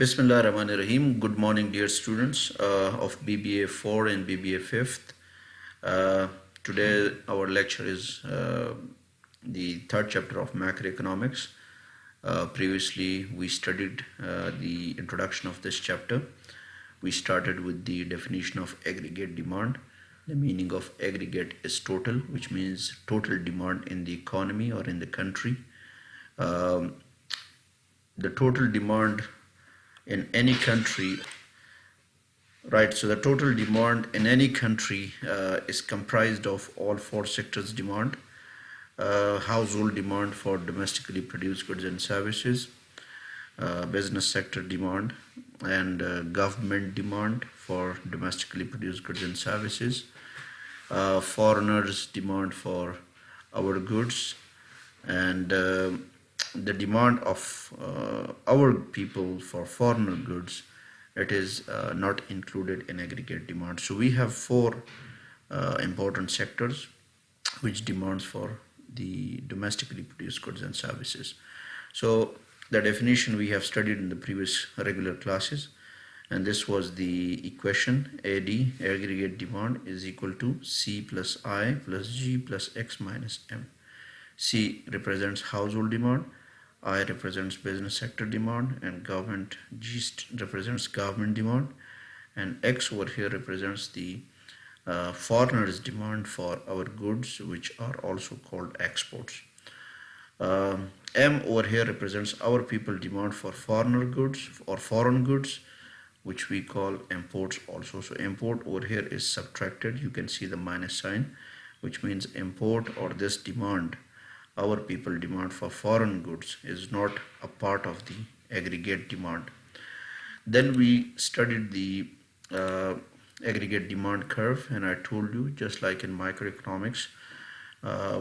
Bismillah Rahman Rahim. Good morning, dear students of BBA 4 and BBA 5th. Uh, Today, our lecture is the third chapter of macroeconomics. Previously, we studied the introduction of this chapter. We started with the definition of aggregate demand. The meaning of aggregate is total, which means total demand in the economy or in the country. Um, the total demand in any country, right? So the total demand in any country is comprised of all four sectors demand: household demand for domestically produced goods and services, business sector demand, and government demand for domestically produced goods and services, foreigners demand for our goods, and the demand of our people for foreigner goods. It is not included in aggregate demand. So we have four important sectors which demands for the domestically produced goods and services. So the definition we have studied in the previous regular classes, and this was the equation: AD, aggregate demand, is equal to C plus I plus G plus X minus M. C represents household demand, I represents business sector demand, and government G represents government demand, and X over here represents the foreigners demand for our goods, which are also called exports. M over here represents our people demand for foreigner goods or foreign goods, which we call imports also. So import over here is subtracted. You can see the minus sign, which means import, or this demand, our people demand for foreign goods, is not a part of the aggregate demand. Then we studied the aggregate demand curve, and I told you, just like in microeconomics,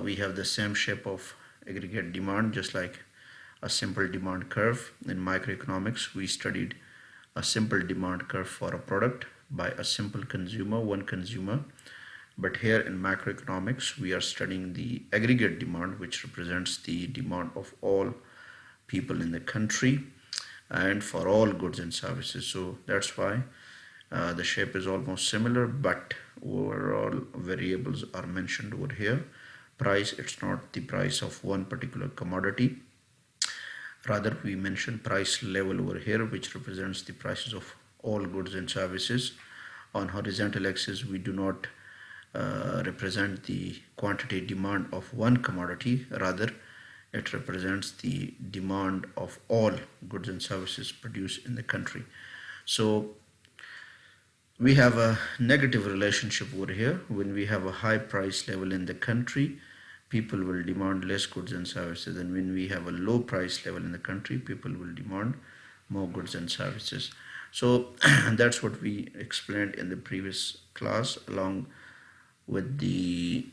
we have the same shape of aggregate demand, just like a simple demand curve. In microeconomics, we studied a simple demand curve for a product by a simple consumer, one consumer. But here in macroeconomics, we are studying the aggregate demand, which represents the demand of all people in the country and for all goods and services. So that's why the shape is almost similar, but overall variables are mentioned over here. Price, it's not the price of one particular commodity. Rather, we mention price level over here, which represents the prices of all goods and services. On horizontal axis, we do not represent the quantity demand of one commodity. Rather, it represents the demand of all goods and services produced in the country. So we have a negative relationship over here. When we have a high price level in the country, people will demand less goods and services, and when we have a low price level in the country, people will demand more goods and services. So that's what we explained in the previous class, along with the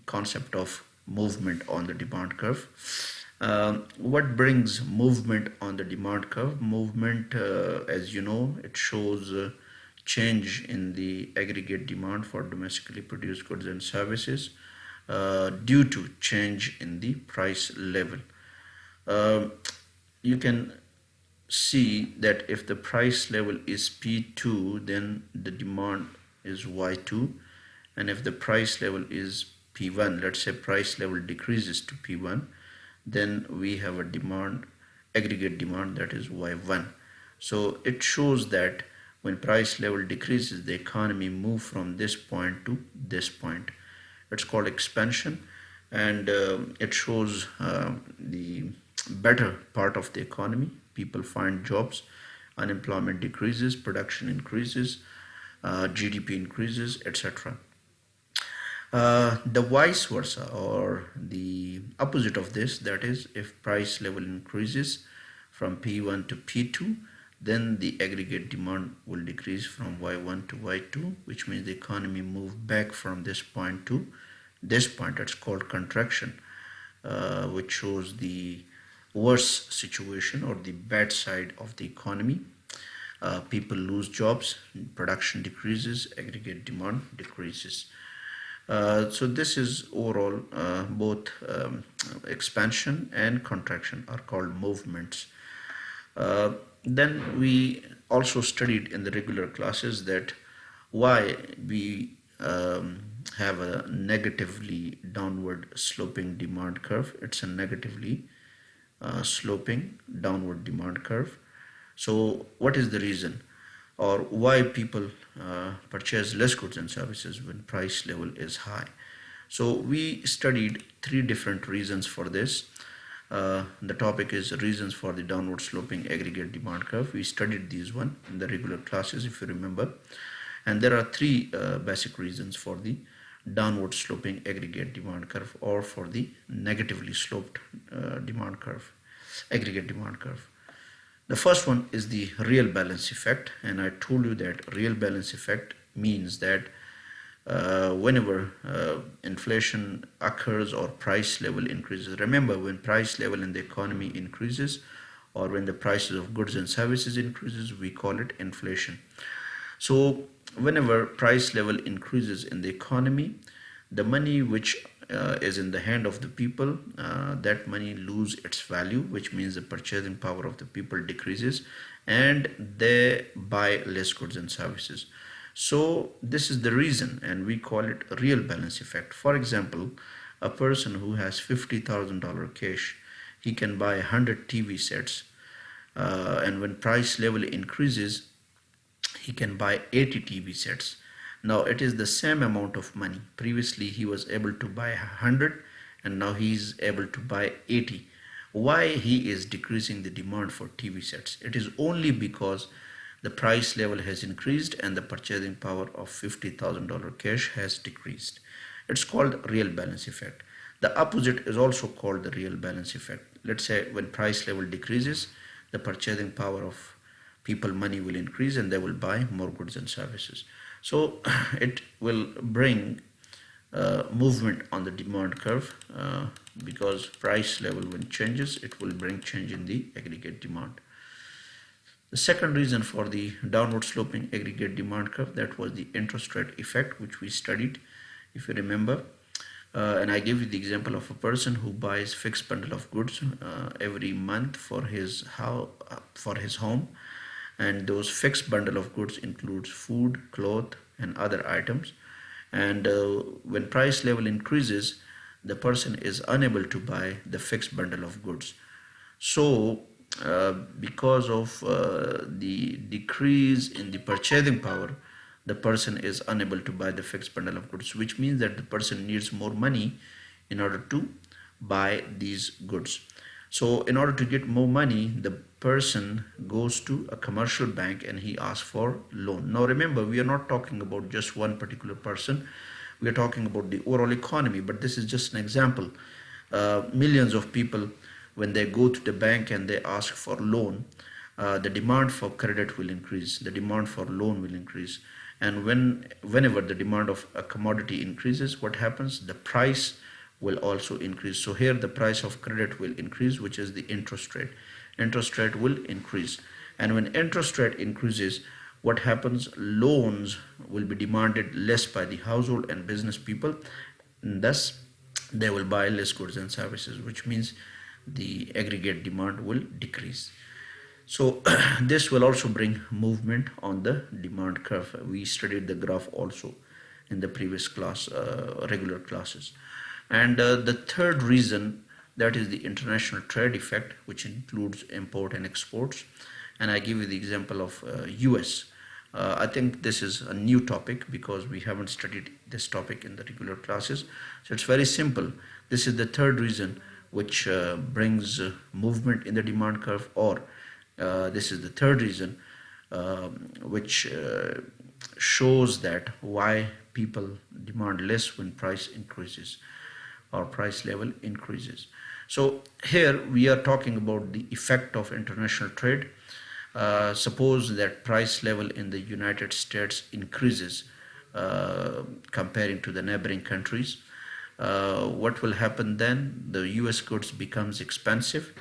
concept of movement on the demand curve. What brings movement on the demand curve? Movement, as you know, it shows change in the aggregate demand for domestically produced goods and services due to change in the price level. You can see that if the price level is P2, then the demand is Y2, and if the price level is P1, let's say price level decreases to P1, then we have a demand, aggregate demand, that is Y1. So it shows that when price level decreases, the economy moves from this point to this point. It's called expansion, and it shows the better part of the economy. People find jobs, unemployment decreases, production increases, GDP increases, etc. The vice versa, or the opposite of this, that is, if price level increases from P1 to P2, then the aggregate demand will decrease from Y1 to Y2, which means the economy moves back from this point to this point. It's called contraction, which shows the worse situation or the bad side of the economy. People lose jobs, production decreases, aggregate demand decreases. So this is overall, both expansion and contraction are called movements. then we also studied in the regular classes that why we have a negatively downward sloping demand curve. It's a negatively sloping downward demand curve. So, what is the reason, or why people purchase less goods and services when price level is high? So, we studied three different reasons for this. The topic is reasons for the downward sloping aggregate demand curve. We studied these one in the regular classes, if you remember. And there are three basic reasons for the downward sloping aggregate demand curve, or for the negatively sloped demand curve, aggregate demand curve. The first one is the real balance effect, and I told you that real balance effect means that whenever inflation occurs or price level increases. Remember, when price level in the economy increases, or when the prices of goods and services increases, we call it inflation. So whenever price level increases in the economy, the money which is in the hand of the people, that money lose its value, which means the purchasing power of the people decreases, and they buy less goods and services. So this is the reason, and we call it real balance effect. For example, a person who has $50,000 cash, he can buy 100 TV sets, and when price level increases, he can buy 80 TV sets. Now it is the same amount of money. Previously he was able to buy 100, and now he is able to buy 80. Why he is decreasing the demand for TV sets? It is only because the price level has increased and the purchasing power of $50,000 cash has decreased. It's called real balance effect. The opposite is also called the real balance effect. Let's say when price level decreases, the purchasing power of people money will increase, and they will buy more goods and services. So it will bring movement on the demand curve, because price level when changes, it will bring change in the aggregate demand. The second reason for the downward sloping aggregate demand curve, that was the interest rate effect, which we studied, if you remember. And I give you the example of a person who buys fixed bundle of goods every month for his home, and those fixed bundle of goods includes food, cloth, and other items. And when price level increases, the person is unable to buy the fixed bundle of goods. So because of the decrease in the purchasing power, the person is unable to buy the fixed bundle of goods, which means that the person needs more money in order to buy these goods. So in order to get more money, the person goes to a commercial bank and he asks for loan. Now remember, we are not talking about just one particular person. We are talking about the overall economy, but this is just an example. Millions of people, when they go to the bank and they ask for loan, the demand for credit will increase, the demand for loan will increase. And whenever the demand of a commodity increases, what happens? The price will also increase. So here the price of credit will increase, which is the interest rate. Interest rate will increase. And when interest rate increases, what happens? Loans will be demanded less by the household and business people, and thus they will buy less goods and services, which means the aggregate demand will decrease. So this will also bring movement on the demand curve. We studied the graph also in the previous class, regular classes. And the third reason, that is the international trade effect, which includes import and exports. And I give you the example of US. I think this is a new topic because we haven't studied this topic in the regular classes. So it's very simple. This is the third reason which brings movement in the demand curve, or this is the third reason which shows that why people demand less when price increases or price level increases. So here we are talking about the effect of international trade. Suppose that price level in the United States increases comparing to the neighboring countries. What will happen then? The US goods becomes expensive.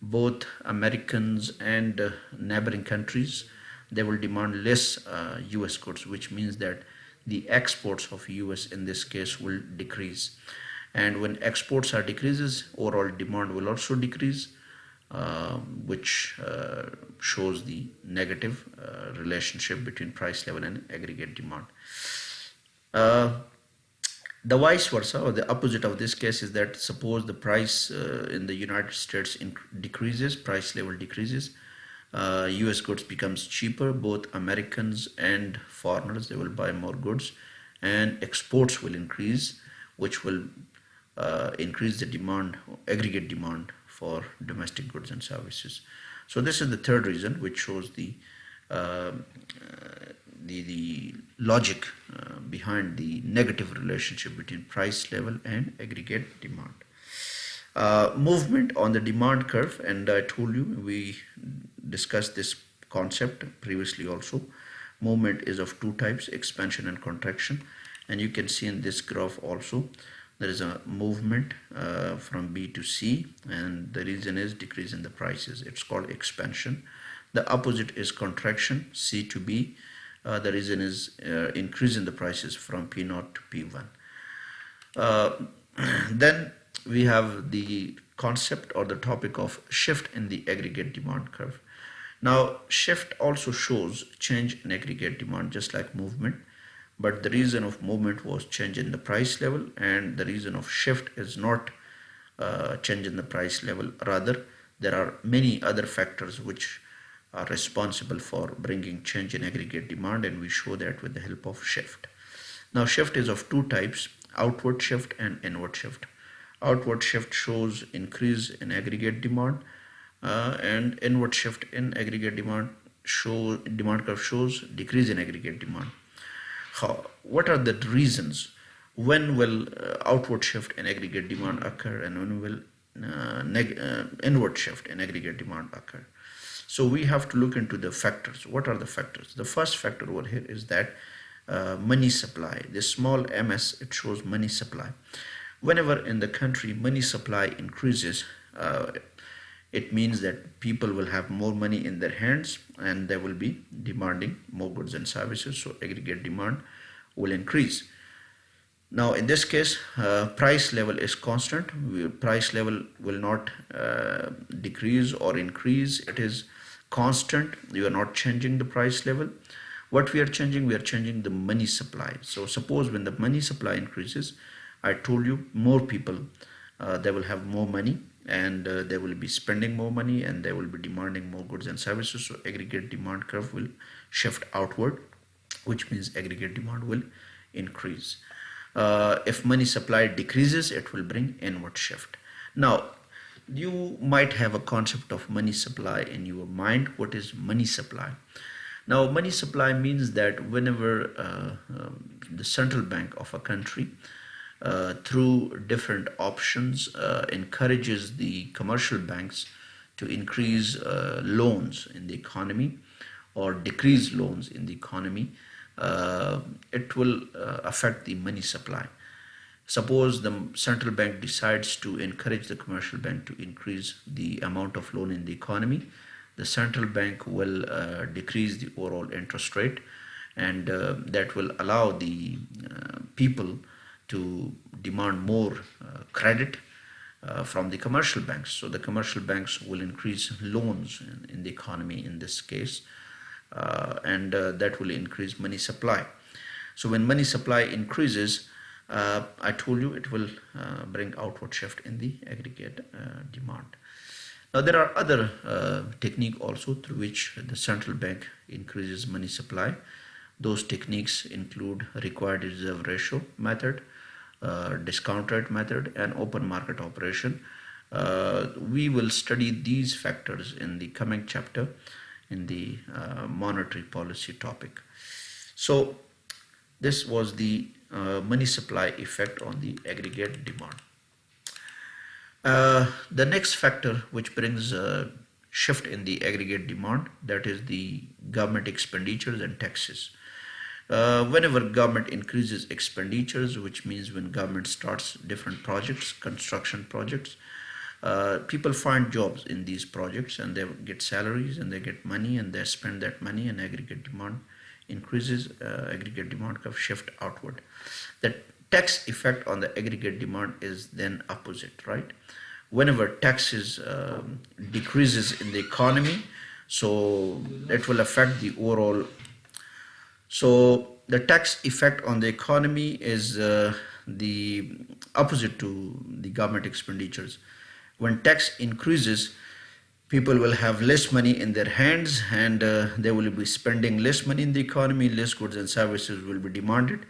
Both Americans and neighboring countries, they will demand less US goods, which means that the exports of US in this case will decrease. And when exports are decreases, overall demand will also decrease. which shows the negative relationship between price level and aggregate demand. Uh, the vice versa, or the opposite of this case, is that suppose the price in the United States decreases, price level decreases, US goods becomes cheaper, both Americans and foreigners, they will buy more goods, and exports will increase, which will increase the demand, aggregate demand for domestic goods and services. So this is the third reason, which shows uh, the logic behind the negative relationship between price level and aggregate demand. Movement on the demand curve, and I told you we discussed this concept previously also. Movement is of two types, expansion and contraction, and you can see in this graph also there is a movement from B to C, and the reason is decrease in the prices. It's called expansion. The opposite is contraction, C to B. The reason is increase in the prices from P0 to P1. Then we have the concept or the topic of shift in the aggregate demand curve. Now, shift also shows change in aggregate demand, just like movement, but the reason of movement was change in the price level, and the reason of shift is not change in the price level. Rather, there are many other factors which are responsible for bringing change in aggregate demand, and we show that with the help of shift. Now, shift is of two types, outward shift and inward shift. Outward shift shows increase in aggregate demand, and inward shift in aggregate demand curve shows decrease in aggregate demand. What are the reasons? When will outward shift in aggregate demand occur, and when will inward shift in aggregate demand occur? So we have to look into the factors. What are the factors? The first factor over here is that money supply. This small ms, it shows money supply. Whenever in the country money supply increases, it means that people will have more money in their hands and they will be demanding more goods and services, so aggregate demand will increase. Now in this case, price level is constant. Price level will not decrease or increase. It is constant. You are not changing the price level. What we are changing the money supply. So suppose when the money supply increases, I told you more people, they will have more money, and they will be spending more money, and they will be demanding more goods and services, so aggregate demand curve will shift outward, which means aggregate demand will increase. If money supply decreases, it will bring inward shift. Now you might have a concept of money supply in your mind. What is money supply? Now money supply means that whenever the central bank of a country through different options encourages the commercial banks to increase loans in the economy or decrease loans in the economy, it will affect the money supply. Suppose the central bank decides to encourage the commercial bank to increase the amount of loan in the economy, the central bank will decrease the overall interest rate, and that will allow the people to demand more credit from the commercial banks. So the commercial banks will increase loans in the economy in this case, and that will increase money supply. So when money supply increases, I told you it will bring outward shift in the aggregate demand. Now there are other techniques also through which the central bank increases money supply. Those techniques include required reserve ratio method, discount rate method, and open market operation. We will study these factors in the coming chapter in the monetary policy topic. So this was the money supply effect on the aggregate demand. The next factor which brings a shift in the aggregate demand, that is the government expenditures and taxes. Whenever government increases expenditures, which means when government starts different projects, construction projects, people find jobs in these projects and they get salaries and they get money and they spend that money, and aggregate demand increases, aggregate demand curve shift outward. The tax effect on the aggregate demand is then opposite, right? whenever taxes decreases in the economy, so it will affect the overall. So the tax effect on the economy is the opposite to the government expenditures. When tax increases, people will have less money in their hands, and they will be spending less money in the economy, less goods and services will be demanded,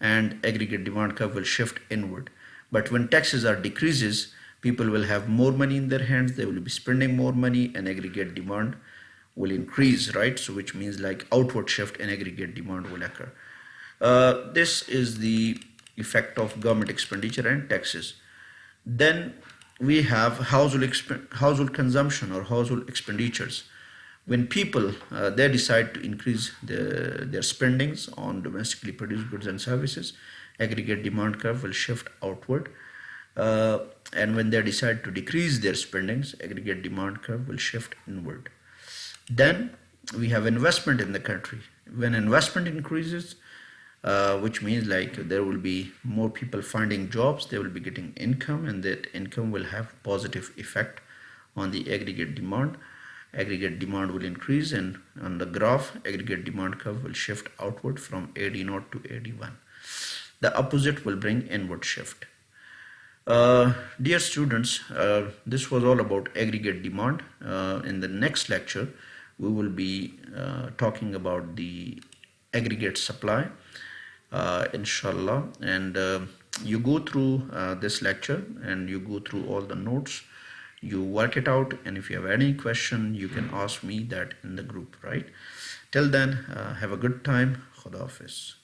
and aggregate demand curve will shift inward. But when taxes are decreases, people will have more money in their hands, they will be spending more money, and aggregate demand will increase, right? So which means like outward shift in aggregate demand will occur. This is the effect of government expenditure and taxes. Then we have household consumption or household expenditures. When people they decide to increase their spendings on domestically produced goods and services, aggregate demand curve will shift outward. And when they decide to decrease their spendings, aggregate demand curve will shift inward. Then we have investment in the country. When investment increases, which means like there will be more people finding jobs, they will be getting income, and that income will have positive effect on the aggregate demand. Aggregate demand will increase, and on the graph, aggregate demand curve will shift outward from AD0 to AD1. The opposite will bring inward shift. Dear students, this was all about aggregate demand. In the next lecture, we will be talking about the aggregate supply, inshallah. And you go through this lecture and you go through all the notes, you work it out, and if you have any question, you can ask me that in the group, right? Till then, have a good time. Khuda Hafiz.